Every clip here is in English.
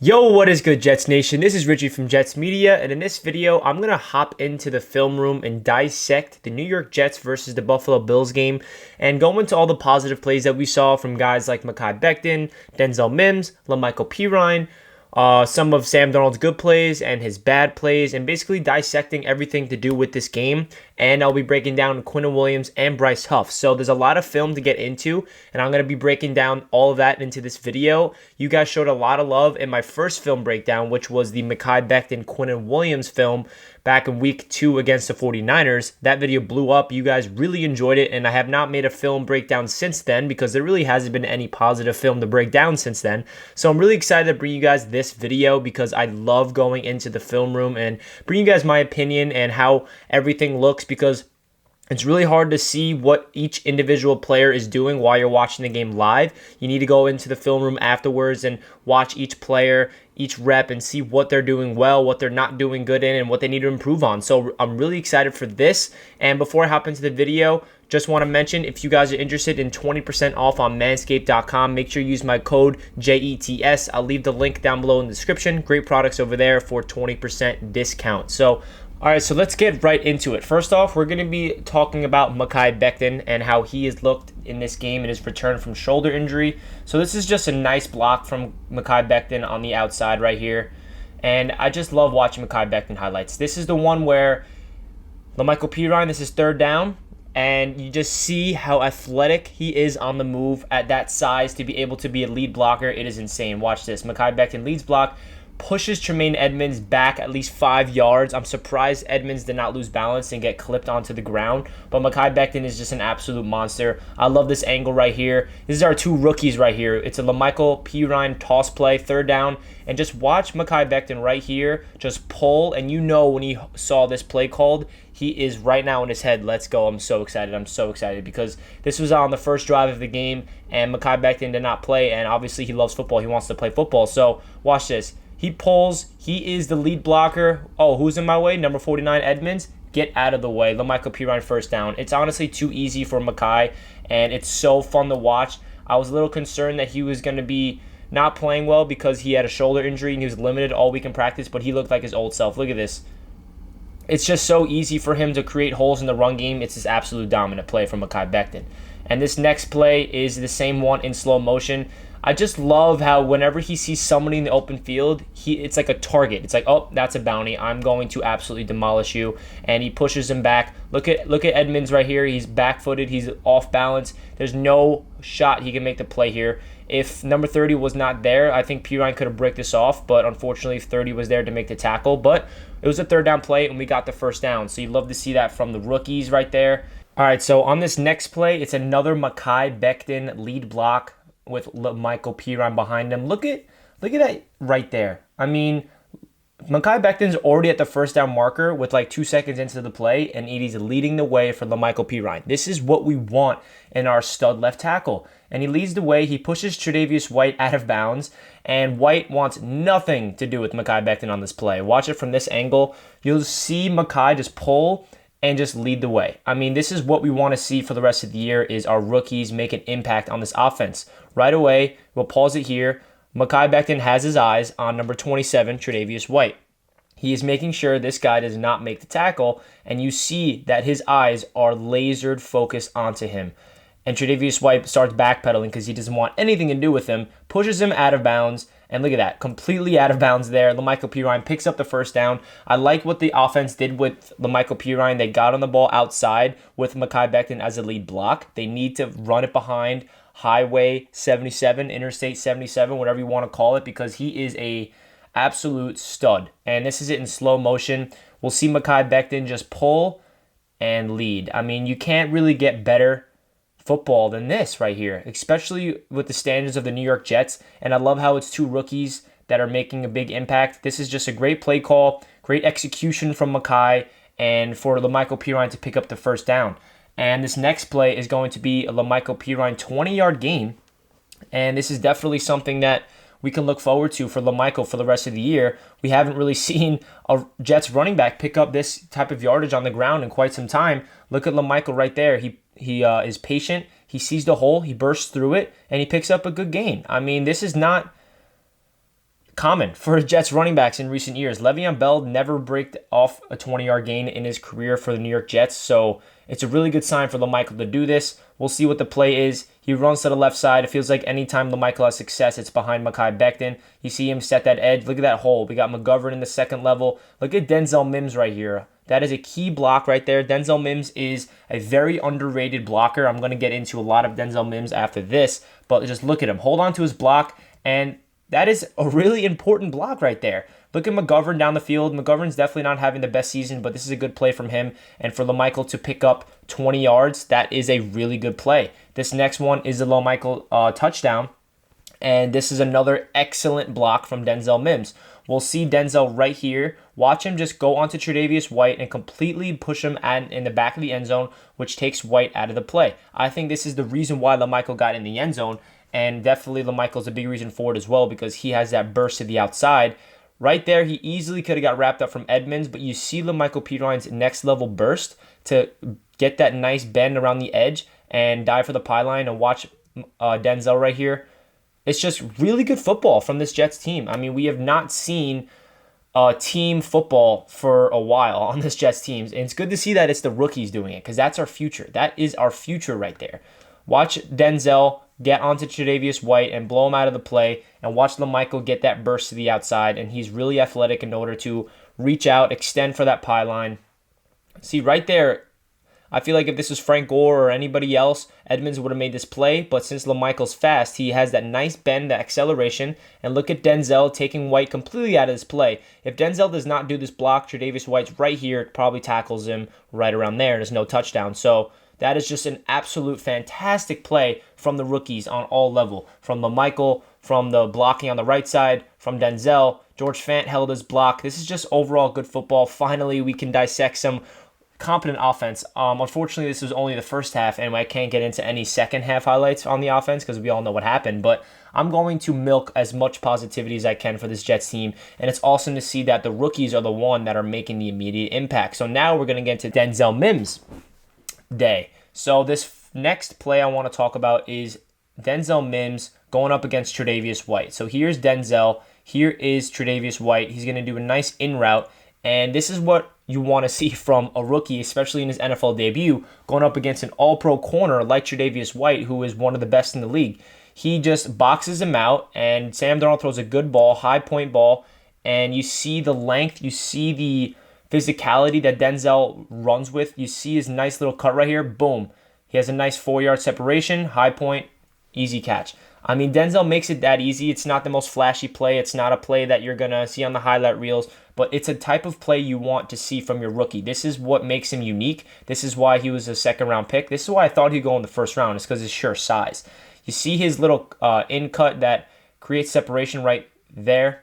Yo, what is good, Jets Nation? This is Richie from Jets Media, and in this video, I'm going to hop into the film room and dissect the New York Jets versus the Buffalo Bills game and go into all the positive plays that we saw from guys like Mekhi Becton, Denzel Mims, Perine, some of Sam Darnold's good plays and his bad plays, and basically dissecting everything to do with this game. And I'll be breaking down Quinnen Williams and Bryce Huff. So there's a lot of film to get into, and I'm going to be breaking down all of that into this video. You guys showed a lot of love in my first film breakdown, which was the Mekhi Becton Quinnen Williams film back in week 2 against the 49ers. That video blew up. You guys really enjoyed it, and I have not made a film breakdown since then because there really hasn't been any positive film to break down since then. So I'm really excited to bring you guys this video because I love going into the film room and bring you guys my opinion and how everything looks, because it's really hard to see what each individual player is doing while you're watching the game live. You need to go into the film room afterwards and watch each player, each rep, and see what they're doing well, what they're not doing good in, and what they need to improve on. So I'm really excited for this. And before I hop into the video, just want to mention, if you guys are interested in 20% off on manscaped.com, make sure you use my code JETS. I'll leave the link down below in the description. Great products over there for 20% discount. So all right, so let's get right into it. First off, we're going to be talking about Mekhi Becton and how he has looked in this game in his return from shoulder injury. So this is just a nice block from Mekhi Becton on the outside right here. And I just love watching Mekhi Becton highlights. This is the one where Perine, this is third down, and you just see how athletic he is on the move at that size to be able to be a lead blocker. It is insane. Watch this. Mekhi Becton leads block, pushes Tremaine Edmunds back at least 5 yards. I'm surprised Edmunds did not lose balance and get clipped onto the ground, but Mekhi Becton is just an absolute monster. I love this angle right here. This is our two rookies right here. It's a Perine toss play, third down, and just watch Mekhi Becton right here just pull, and you know when he saw this play called, he is right now in his head, let's go. I'm so excited because this was on the first drive of the game, and Mekhi Becton did not play, and obviously he loves football. He wants to play football, so watch this. He pulls. He is the lead blocker. Oh, who's in my way? Number 49, Edmunds. Get out of the way. Perine first down. It's honestly too easy for Mekhi, and it's so fun to watch. I was a little concerned that he was going to be not playing well because he had a shoulder injury and he was limited all week in practice, but he looked like his old self. Look at this. It's just so easy for him to create holes in the run game. It's this absolute dominant play from Mekhi Becton. And this next play is the same one in slow motion. I just love how whenever he sees somebody in the open field, it's like a target. It's like, oh, that's a bounty. I'm going to absolutely demolish you. And he pushes him back. Look at Edmunds right here. He's back-footed. He's off balance. There's no shot he can make the play here. If number 30 was not there, I think Perine could have bricked this off, but unfortunately 30 was there to make the tackle. But it was a third down play, and we got the first down. So you'd love to see that from the rookies right there. All right, so on this next play, it's another Mekhi Becton lead block with Perine behind him. Look at that right there. I mean, Mekhi Becton's already at the first down marker with like 2 seconds into the play, and he's leading the way for Perine. This is what we want in our stud left tackle. And he leads the way. He pushes Tre'Davious White out of bounds, and White wants nothing to do with Mekhi Becton on this play. Watch it from this angle. You'll see Mekhi just pull and just lead the way. I mean, this is what we want to see for the rest of the year, is our rookies make an impact on this offense. Right away, we'll pause it here. Mekhi Becton has his eyes on number 27, Tre'Davious White. He is making sure this guy does not make the tackle, and you see that his eyes are lasered focused onto him. And Tre'Davious White starts backpedaling because he doesn't want anything to do with him, pushes him out of bounds, and look at that, completely out of bounds there. Perine picks up the first down. I like what the offense did with Perine. They got on the ball outside with Mekhi Becton as a lead block. They need to run it behind Highway 77, Interstate 77, whatever you want to call it, because he is a absolute stud. And this is it in slow motion. We'll see Mekhi Becton just pull and lead. I mean, you can't really get better football than this right here, especially with the standards of the New York Jets. And I love how it's two rookies that are making a big impact. This is just a great play call, great execution from Mekhi, and for Perine to pick up the first down. And this next play is going to be a Perine 20-yard gain. And this is definitely something that we can look forward to for for the rest of the year. We haven't really seen a Jets running back pick up this type of yardage on the ground in quite some time. Look at right there. He is patient. He sees the hole. He bursts through it, and he picks up a good gain. I mean, this is not common for Jets running backs in recent years. Le'Veon Bell never braked off a 20-yard gain in his career for the New York Jets, so it's a really good sign for LaMichael to do this. We'll see what the play is. He runs to the left side. It feels like anytime LaMichael has success, it's behind Mekhi Becton. You see him set that edge. Look at that hole. We got McGovern in the second level. Look at Denzel Mims right here. That is a key block right there. Denzel Mims is a very underrated blocker. I'm going to get into a lot of Denzel Mims after this, but just look at him. Hold on to his block, and that is a really important block right there. Look at McGovern down the field. McGovern's definitely not having the best season, but this is a good play from him. And for LaMichael to pick up 20 yards, that is a really good play. This next one is a LaMichael touchdown. And this is another excellent block from Denzel Mims. We'll see Denzel right here. Watch him just go onto Tre'Davious White and completely push him in the back of the end zone, which takes White out of the play. I think this is the reason why LaMichael got in the end zone. And definitely LaMichael's a big reason for it as well, because he has that burst to the outside. Right there, he easily could have got wrapped up from Edmonds, but you see LaMichael Perine's next level burst to get that nice bend around the edge and dive for the pylon, and watch Denzel right here. It's just really good football from this Jets team. I mean, we have not seen team football for a while on this Jets team, and it's good to see that it's the rookies doing it, because that's our future. That is our future right there. Watch Denzel get onto Tre'Davious White and blow him out of the play, and watch LaMichael get that burst to the outside, and he's really athletic in order to reach out, extend for that pylon. See, right there, I feel like if this was Frank Gore or anybody else, Edmonds would have made this play, but since LaMichael's fast, he has that nice bend, that acceleration, and look at Denzel taking White completely out of this play. If Denzel does not do this block, Tre'Davious White's right here, probably tackles him right around there, and there's no touchdown. So that is just an absolute fantastic play from the rookies on all level. From LaMichael, from the blocking on the right side, from Denzel. George Fant held his block. This is just overall good football. Finally, we can dissect some competent offense. Unfortunately, this was only the first half, and I can't get into any second half highlights on the offense because we all know what happened. But I'm going to milk as much positivity as I can for this Jets team, and it's awesome to see that the rookies are the one that are making the immediate impact. So now we're going to get into Denzel Mims day. So this next play I want to talk about is Denzel Mims going up against Tre'Davious White. So here's Denzel. Here is Tre'Davious White. He's going to do a nice in route, and this is what you want to see from a rookie, especially in his NFL debut, going up against an all-pro corner like Tre'Davious White, who is one of the best in the league. He just boxes him out, and Sam Darnold throws a good ball, high point ball, and you see the length, you see the physicality that Denzel runs with. You see his nice little cut right here. Boom. He has a nice 4-yard separation, high point, easy catch. I mean, Denzel makes it that easy. It's not the most flashy play. It's not a play that you're going to see on the highlight reels, but it's a type of play you want to see from your rookie. This is what makes him unique. This is why he was a second-round pick. This is why I thought he'd go in the first round. It's because of his sheer size. You see his little in cut that creates separation right there,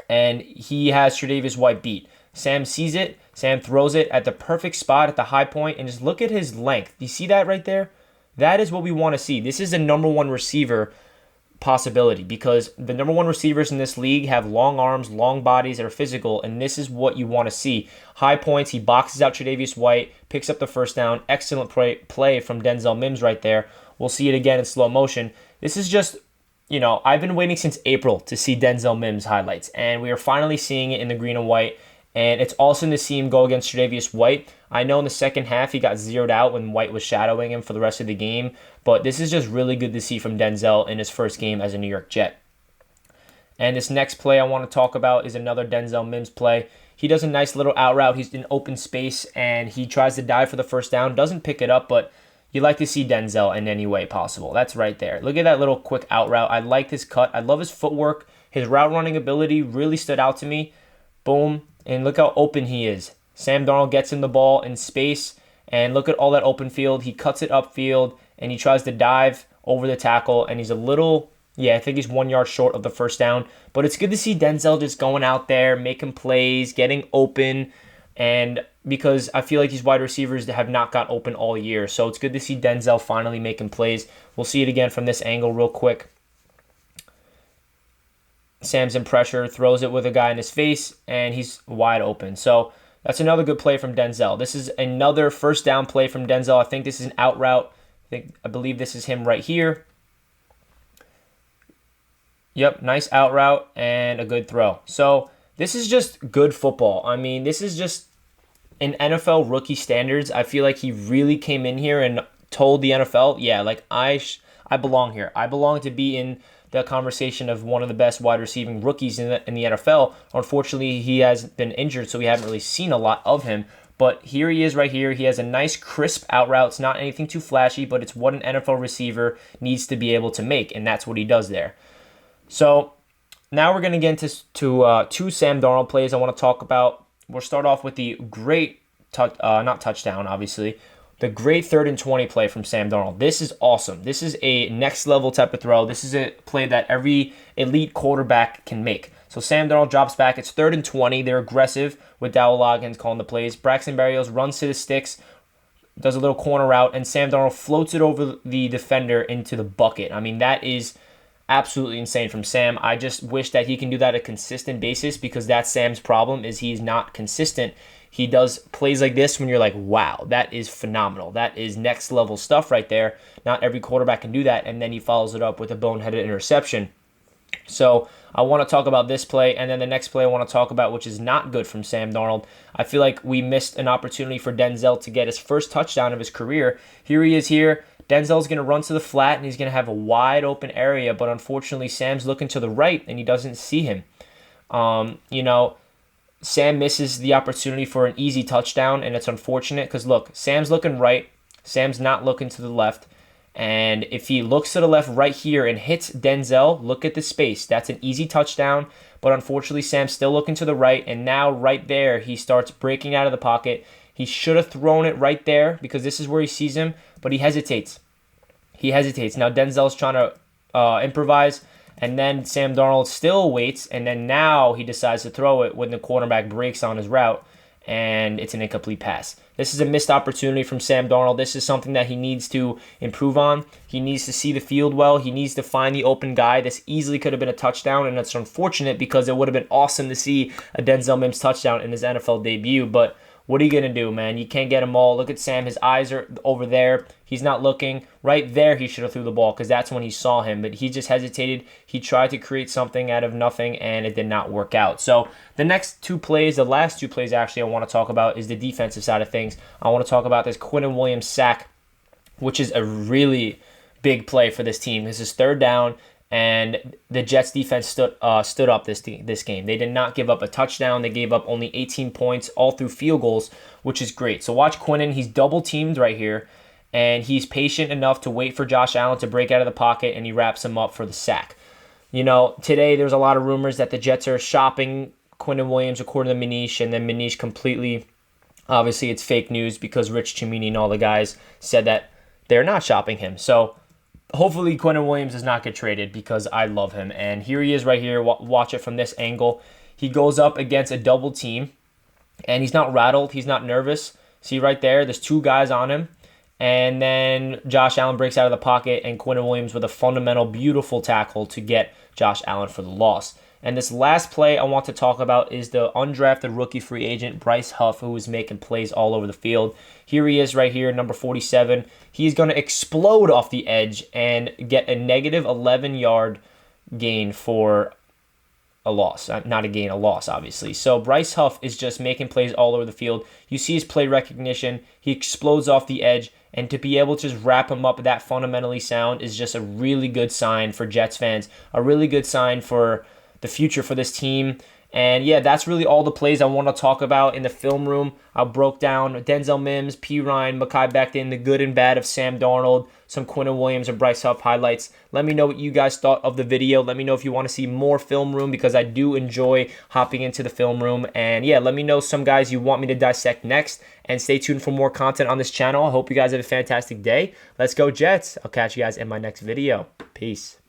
and he has Tre'Davious White beat. Sam sees it. Sam throws it at the perfect spot at the high point, and just look at his length. You see that right there? That is what we want to see. This is a number one receiver possibility, because the number one receivers in this league have long arms, long bodies that are physical, and this is what you want to see. High points, he boxes out Tre'Davious White, picks up the first down. Excellent play from Denzel Mims right there. We'll see it again in slow motion. This is just, I've been waiting since April to see Denzel Mims highlights, and we are finally seeing it in the green and white. And it's awesome to see him go against Tre'Davious White. I know in the second half he got zeroed out when White was shadowing him for the rest of the game, but this is just really good to see from Denzel in his first game as a New York Jet. And this next play I want to talk about is another Denzel Mims play. He does a nice little out route. He's in open space, and he tries to dive for the first down. Doesn't pick it up, but you like to see Denzel in any way possible. That's right there. Look at that little quick out route. I like his cut. I love his footwork. His route running ability really stood out to me. Boom. And look how open he is. Sam Darnold gets him the ball in space, and look at all that open field. He cuts it upfield, and he tries to dive over the tackle, and he's I think he's 1 yard short of the first down. But it's good to see Denzel just going out there, making plays, getting open, and because I feel like these wide receivers have not got open all year. So it's good to see Denzel finally making plays. We'll see it again from this angle real quick. Sam's in pressure, throws it with a guy in his face, and he's wide open. So that's another good play from Denzel. This is another first down play from Denzel. I think this is an out route. I believe this is him right here. Yep, nice out route and a good throw. So this is just good football. I mean, this is just in NFL rookie standards. I feel like he really came in here and told the NFL, yeah, like I belong here. I belong to be in the conversation of one of the best wide receiving rookies in the NFL. Unfortunately, he has been injured, so we haven't really seen a lot of him. But here he is right here. He has a nice crisp out route. It's not anything too flashy, but it's what an NFL receiver needs to be able to make, and that's what he does there. So now we're going to get into two Sam Darnold plays I want to talk about. We'll start off with the great, not touchdown, obviously, the great 3rd and 20 play from Sam Darnold. This is awesome. This is a next level type of throw. This is a play that every elite quarterback can make. So Sam Darnold drops back. It's 3rd and 20. They're aggressive with Dowell Loggins calling the plays. Braxton Berrios runs to the sticks, does a little corner route, and Sam Darnold floats it over the defender into the bucket. I mean, that is absolutely insane from Sam. I just wish that he can do that on a consistent basis, because that's Sam's problem, is he's not consistent. He does plays like this when you're like, wow, that is phenomenal. That is next level stuff right there. Not every quarterback can do that, and then he follows it up with a boneheaded interception. So I want to talk about this play, and then the next play I want to talk about, which is not good from Sam Darnold. I feel like we missed an opportunity for Denzel to get his first touchdown of his career. Here he is here. Denzel's going to run to the flat, and he's going to have a wide open area, but unfortunately Sam's looking to the right, and he doesn't see him. Sam misses the opportunity for an easy touchdown, and it's unfortunate because, look, Sam's looking right. Sam's not looking to the left. And if he looks to the left right here and hits Denzel, look at the space. That's an easy touchdown. But unfortunately, Sam's still looking to the right. And now right there, he starts breaking out of the pocket. He should have thrown it right there because this is where he sees him. But he hesitates. Now Denzel's trying to improvise. And then Sam Darnold still waits. And then now he decides to throw it when the quarterback breaks on his route. And it's an incomplete pass. This is a missed opportunity from Sam Darnold. This is something that he needs to improve on. He needs to see the field well. He needs to find the open guy. This easily could have been a touchdown, and it's unfortunate because it would have been awesome to see a Denzel Mims touchdown in his NFL debut. But what are you going to do, man? You can't get them all. Look at Sam. His eyes are over there. He's not looking. Right there, he should have threw the ball because that's when he saw him. But he just hesitated. He tried to create something out of nothing, and it did not work out. So the last two plays actually I want to talk about is the defensive side of things. I want to talk about this Quinnen Williams sack, which is a really big play for this team. This is 3rd down. And the Jets defense stood up this game. They did not give up a touchdown. They gave up only 18 points all through field goals, which is great. So watch Quinnen. He's double teamed right here, and he's patient enough to wait for Josh Allen to break out of the pocket, and he wraps him up for the sack. Today there's a lot of rumors that the Jets are shopping Quinnen Williams according to Manish, and then Manish completely, obviously it's fake news because Rich Cimini and all the guys said that they're not shopping him. So hopefully Quinnen Williams does not get traded because I love him. And here he is right here. Watch it from this angle. He goes up against a double team, and he's not rattled. He's not nervous. See right there? There's 2 guys on him. And then Josh Allen breaks out of the pocket, and Quinnen Williams with a fundamental, beautiful tackle to get Josh Allen for the loss. And this last play I want to talk about is the undrafted rookie free agent, Bryce Huff, who is making plays all over the field. Here he is right here, number 47. He's going to explode off the edge and get a negative 11-yard gain for a loss. Not a gain, a loss, obviously. So Bryce Huff is just making plays all over the field. You see his play recognition. He explodes off the edge. And to be able to just wrap him up that fundamentally sound is just a really good sign for Jets fans. A really good sign for the future for this team. And yeah, that's really all the plays I want to talk about in the film room. I broke down Denzel Mims, Perine, Mekhi Becton, the good and bad of Sam Darnold, some Quinnen Williams and Bryce Huff highlights. Let me know what you guys thought of the video. Let me know if you want to see more film room because I do enjoy hopping into the film room. And yeah, let me know some guys you want me to dissect next. And stay tuned for more content on this channel. I hope you guys have a fantastic day. Let's go Jets. I'll catch you guys in my next video. Peace.